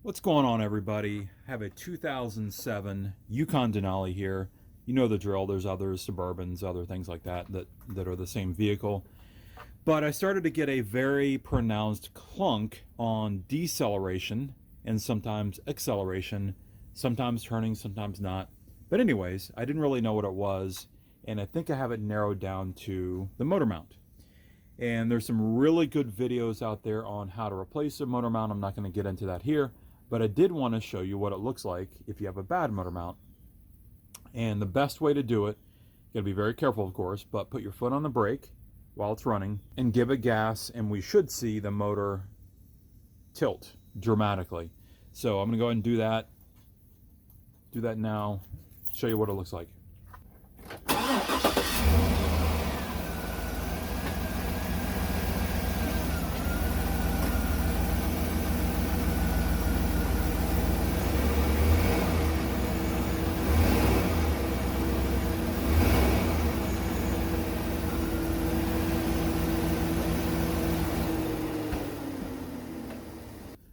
What's going on, everybody? I have a 2007 Yukon Denali here. You know the drill. There's others, Suburbans, other things like that are the same vehicle. But I started to get a very pronounced clunk on deceleration and sometimes acceleration, sometimes turning, sometimes not. But anyways, I didn't really know what it was, and I think I have it narrowed down to the motor mount. And there's some really good videos out there on how to replace a motor mount. I'm not going to get into that here, but I did want to show you what it looks like if you have a bad motor mount. And the best way to do it, you got to be very careful, of course, but put your foot on the brake while it's running and give it gas, and we should see the motor tilt dramatically. So I'm going to go ahead and do that. Do that now. Show you what it looks like.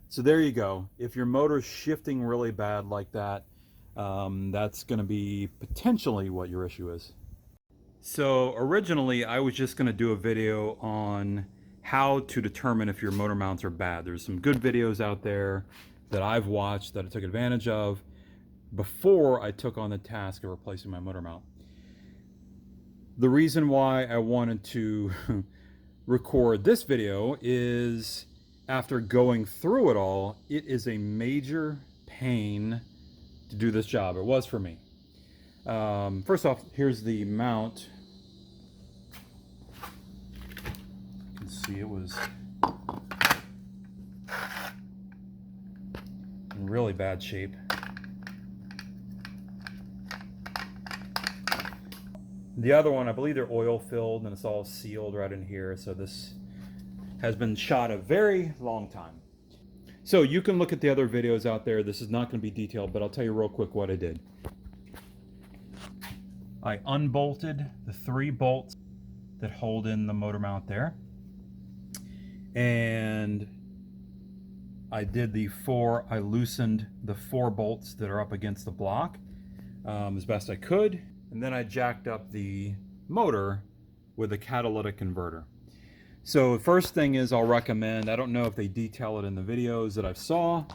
So there you go. If your motor's shifting really bad like that, that's going to be potentially what your issue is. So originally I was just going to do a video on how to determine if your motor mounts are bad. There's some good videos out there that I've watched that I took advantage of before I took on the task of replacing my motor mount. The reason why I wanted to record this video is after going through it all, it is a major pain to do this job. It was for me. First off, here's the mount. You can see it was in really bad shape. The other one, I believe they're oil filled and it's all sealed right in here. So this has been shot a very long time. So you can look at the other videos out there. This is not going to be detailed, but I'll tell you real quick what I did. I unbolted the 3 bolts that hold in the motor mount there. And I loosened the 4 bolts that are up against the block as best I could. And then I jacked up the motor with a catalytic converter. So the first thing is I'll recommend, I don't know if they detail it in the videos that I've saw,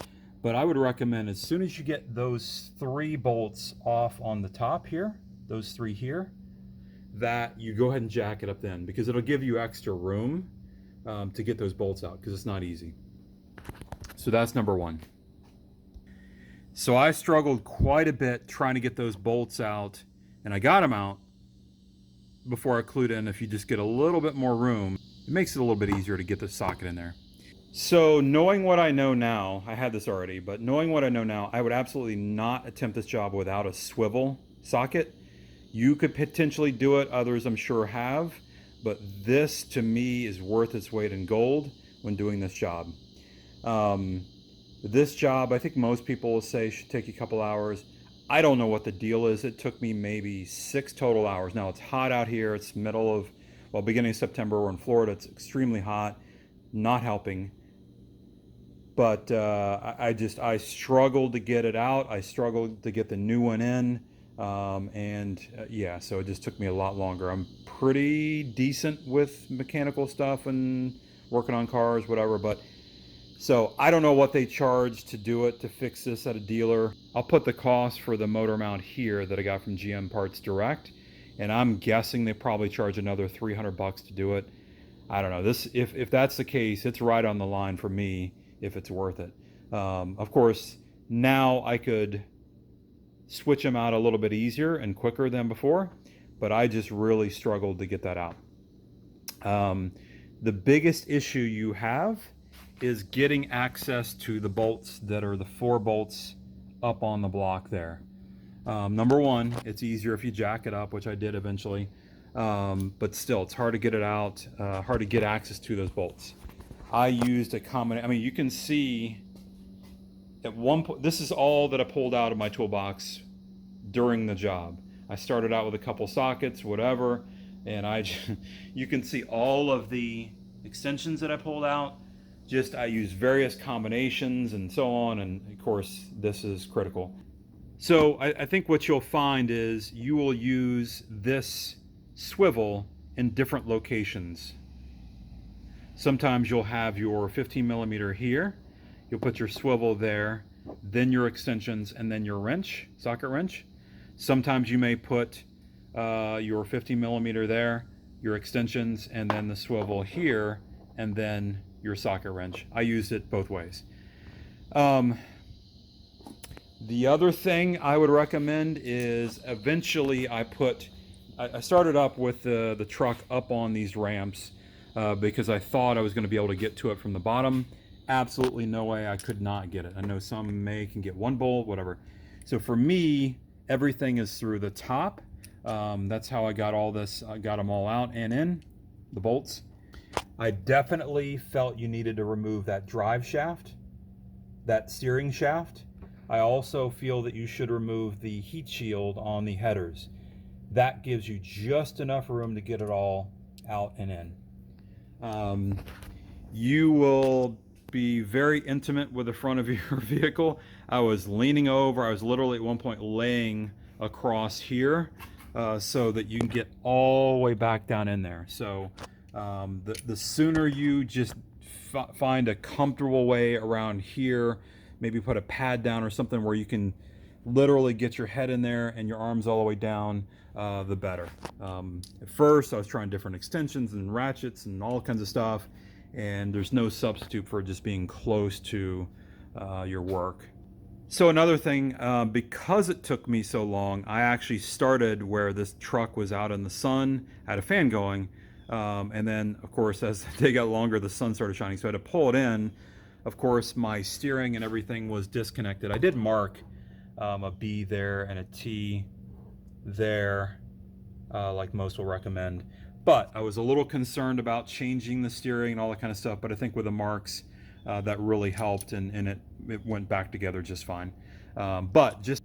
but I would recommend as soon as you get those 3 bolts off on the top here, those 3 here, that you go ahead and jack it up then, because it'll give you extra room to get those bolts out, because it's not easy. So that's number 1. So I struggled quite a bit trying to get those bolts out, and I got them out before I clued in. If you just get a little bit more room, it makes it a little bit easier to get the socket in there. So knowing what I know now, I had this already, but knowing what I know now, I would absolutely not attempt this job without a swivel socket. You could potentially do it, others I'm sure have, but this to me is worth its weight in gold when doing this job. This job, I think most people will say should take a couple hours. I don't know what the deal is. It took me maybe 6 total hours. Now it's hot out here. It's beginning of September. We're in Florida. It's extremely hot, not helping. But I struggled to get it out. I struggled to get the new one in. Yeah, so it just took me a lot longer. I'm pretty decent with mechanical stuff and working on cars, whatever, but so I don't know what they charge to do it, to fix this at a dealer. I'll put the cost for the motor mount here that I got from GM Parts Direct, and I'm guessing they probably charge another $300 to do it. I don't know. If that's the case, it's right on the line for me if it's worth it. Of course, now I could switch them out a little bit easier and quicker than before, but I just really struggled to get that out. The biggest issue you have is getting access to the bolts that are the 4 bolts up on the block there. Number 1, it's easier if you jack it up, which I did eventually, but still it's hard to get it out, hard to get access to those bolts. I used a combination. I mean, you can see at one point, this is all that I pulled out of my toolbox during the job. I started out with a couple sockets, whatever, and you can see all of the extensions that I pulled out. Just I use various combinations and so on, and of course this is critical. So I think what you'll find is you will use this swivel in different locations. Sometimes you'll have your 15 millimeter here, you'll put your swivel there, then your extensions, and then your wrench, socket wrench. Sometimes you may put your 15 millimeter there, your extensions, and then the swivel here, and then your socket wrench. I used it both ways. The other thing I would recommend is eventually I started up with the truck up on these ramps because I thought I was going to be able to get to it from the bottom. Absolutely no way, I could not get it. I know some can get one bolt, whatever. So for me, everything is through the top. That's how I got all this. I got them all out and in, the bolts. I definitely felt you needed to remove that drive shaft, that steering shaft. I also feel that you should remove the heat shield on the headers. That gives you just enough room to get it all out and in. You will be very intimate with the front of your vehicle. I was leaning over. I was literally at one point laying across here so that you can get all the way back down in there. So the sooner you just find a comfortable way around here, maybe put a pad down or something where you can literally get your head in there and your arms all the way down, the better. At first I was trying different extensions and ratchets and all kinds of stuff, and there's no substitute for just being close to your work. So another thing, because it took me so long, I actually started where this truck was out in the sun, had a fan going, and then of course as the day got longer the sun started shining, so I had to pull it in. Of course my steering and everything was disconnected. I did mark a B there and a T there, like most will recommend, but I was a little concerned about changing the steering and all that kind of stuff, but I think with the marks that really helped, and it went back together just fine. But just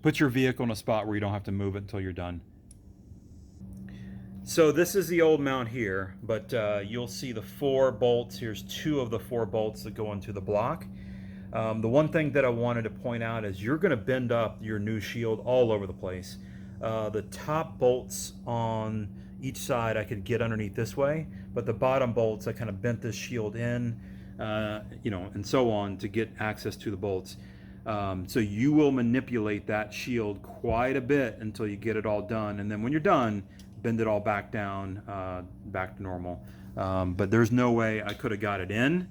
put your vehicle in a spot where you don't have to move it until you're done. So this is the old mount here, but you'll see the 4 bolts. Here's 2 of the 4 bolts that go into the block. The one thing that I wanted to point out is you're going to bend up your new shield all over the place. The top bolts on each side I could get underneath this way, but the bottom bolts I kind of bent this shield in, and so on to get access to the bolts. So you will manipulate that shield quite a bit until you get it all done, and then when you're done, bend it all back down, back to normal. But there's no way I could have got it in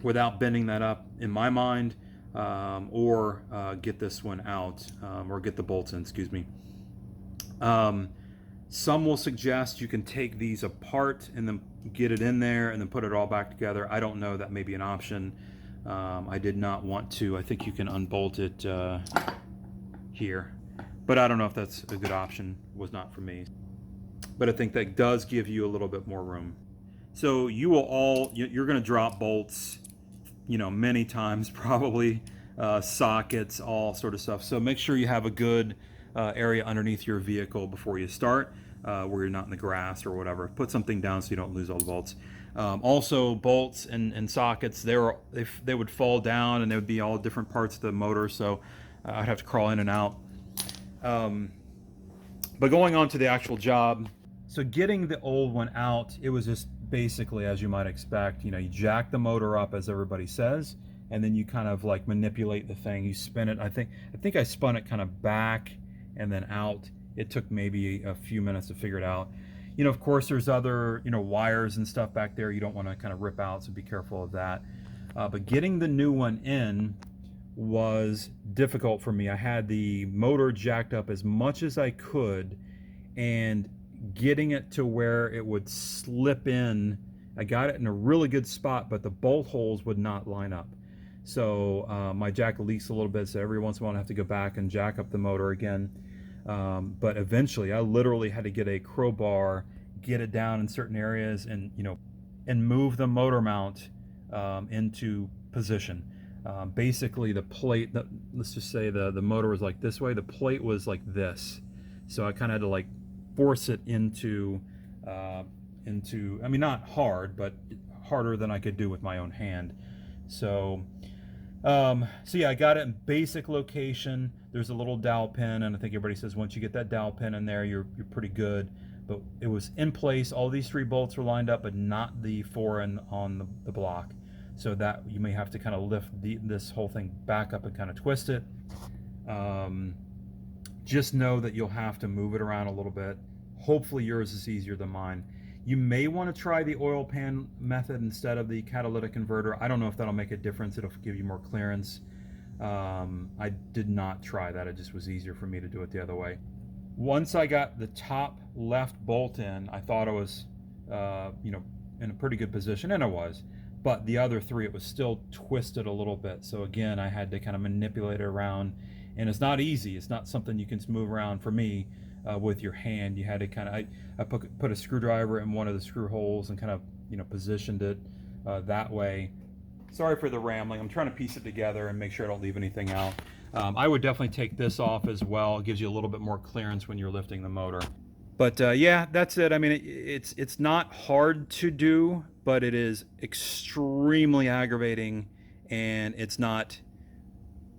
without bending that up in my mind, or get this one out, or get the bolts in, excuse me. Some will suggest you can take these apart and then get it in there and then put it all back together. I don't know, that may be an option. I did not want to. I think you can unbolt it here, but I don't know if that's a good option. Was not for me, but I think that does give you a little bit more room. So you're going to drop bolts, many times probably, sockets, all sort of stuff. So make sure you have a good area underneath your vehicle before you start, where you're not in the grass or whatever. Put something down so you don't lose all the bolts. Also, bolts and sockets, they would fall down and they would be all different parts of the motor, so I'd have to crawl in and out. But going on to the actual job, so getting the old one out, it was just basically as you might expect. You jack the motor up as everybody says, and then you kind of like manipulate the thing. You spin it. I think I spun it kind of back and then out. It took maybe a few minutes to figure it out. Of course there's other wires and stuff back there you don't want to kind of rip out, so be careful of that. But getting the new one in was difficult for me. I had the motor jacked up as much as I could, and getting it to where it would slip in. I got it in a really good spot, but the bolt holes would not line up. So my jack leaks a little bit, so every once in a while I have to go back and jack up the motor again. But eventually I literally had to get a crowbar, get it down in certain areas, and move the motor mount into position. Basically the plate, let's just say the motor was like this way, the plate was like this, so I kind of had to like force it into I mean, not hard, but harder than I could do with my own hand. So yeah, I got it in basic location. There's a little dowel pin, and I think everybody says once you get that dowel pin in there, you're pretty good. But it was in place. All these 3 bolts were lined up, but not the 4 on the block. So that you may have to kind of lift this whole thing back up and kind of twist it. Just know that you'll have to move it around a little bit. Hopefully yours is easier than mine. You may want to try the oil pan method instead of the catalytic converter. I don't know if that'll make a difference. It'll give you more clearance. I did not try that. It just was easier for me to do it the other way. Once I got the top left bolt in, I thought I was, you know, in a pretty good position, and I was. But the other 3, it was still twisted a little bit. So again, I had to kind of manipulate it around, and it's not easy. It's not something you can move around for me. With your hand, you had to kind of, I put a screwdriver in one of the screw holes and kind of, you know, positioned it that way. Sorry for the rambling. I'm trying to piece it together and make sure I don't leave anything out. I would definitely take this off as well. It gives you a little bit more clearance when you're lifting the motor. But yeah, that's it. I mean, it's not hard to do, but it is extremely aggravating, and it's not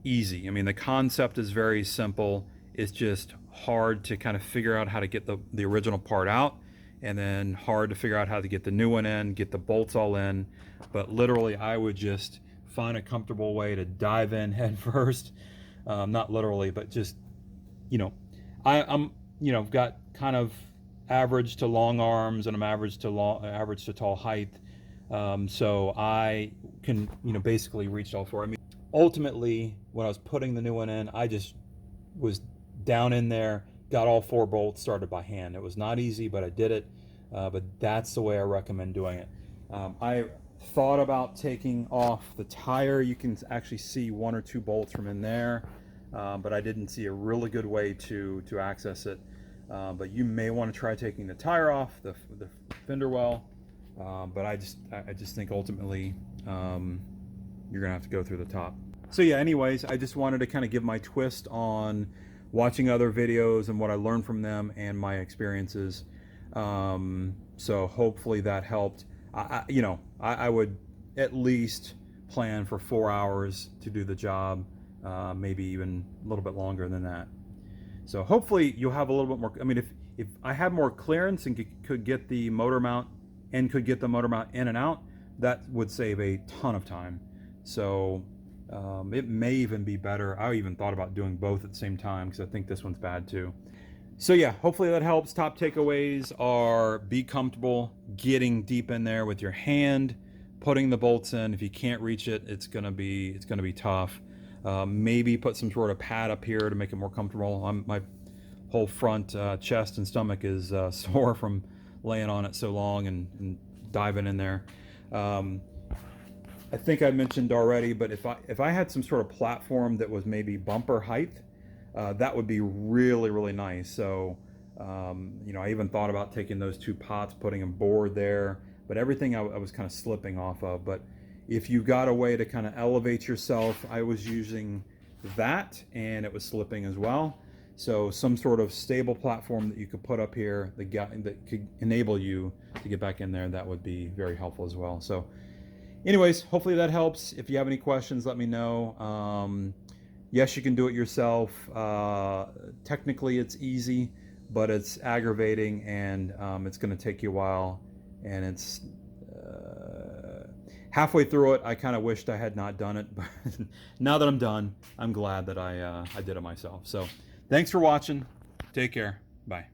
easy. I mean, the concept is very simple. It's just hard to kind of figure out how to get the original part out, and then hard to figure out how to get the new one in, get the bolts all in. But literally, I would just find a comfortable way to dive in head first. Not literally, but just, you know, I'm you know, got kind of average to long arms, and I'm average to tall height. So I can, you know, basically reach all 4. I mean, ultimately, when I was putting the new one in, I just was down in there, got all 4 bolts, started by hand. It was not easy, but I did it. But that's the way I recommend doing it. I thought about taking off the tire. You can actually see 1 or 2 bolts from in there, but I didn't see a really good way to access it. But you may want to try taking the tire off, the fender well. But I just think ultimately you're gonna have to go through the top. So yeah, anyways, I just wanted to kind of give my twist on watching other videos and what I learned from them and my experiences. So hopefully that helped. You know, I would at least plan for 4 hours to do the job, maybe even a little bit longer than that. So hopefully you'll have a little bit more. I mean, if I had more clearance and could get the motor mount in and out, that would save a ton of time. So it may even be better. I even thought about doing both at the same time, because I think this one's bad too. So yeah, hopefully that helps. Top takeaways are: be comfortable getting deep in there with your hand, putting the bolts in. If you can't reach it, it's gonna be tough. Maybe put some sort of pad up here to make it more comfortable. My whole front chest and stomach is sore from laying on it so long and diving in there. I think I mentioned already, but if I had some sort of platform that was maybe bumper height, that would be really nice. So you know, I even thought about taking those 2 pots, putting a board there, but everything I was kind of slipping off of. But if you got a way to kind of elevate yourself, I was using that, and it was slipping as well. So some sort of stable platform that you could put up here that could enable you to get back in there, that would be very helpful as well. So anyways, hopefully that helps. If you have any questions, let me know. Yes, you can do it yourself. Technically it's easy, but it's aggravating, and it's going to take you a while, and it's halfway through it, I kind of wished I had not done it, but now that I'm done, I'm glad that I did it myself. So thanks for watching. Take care. Bye.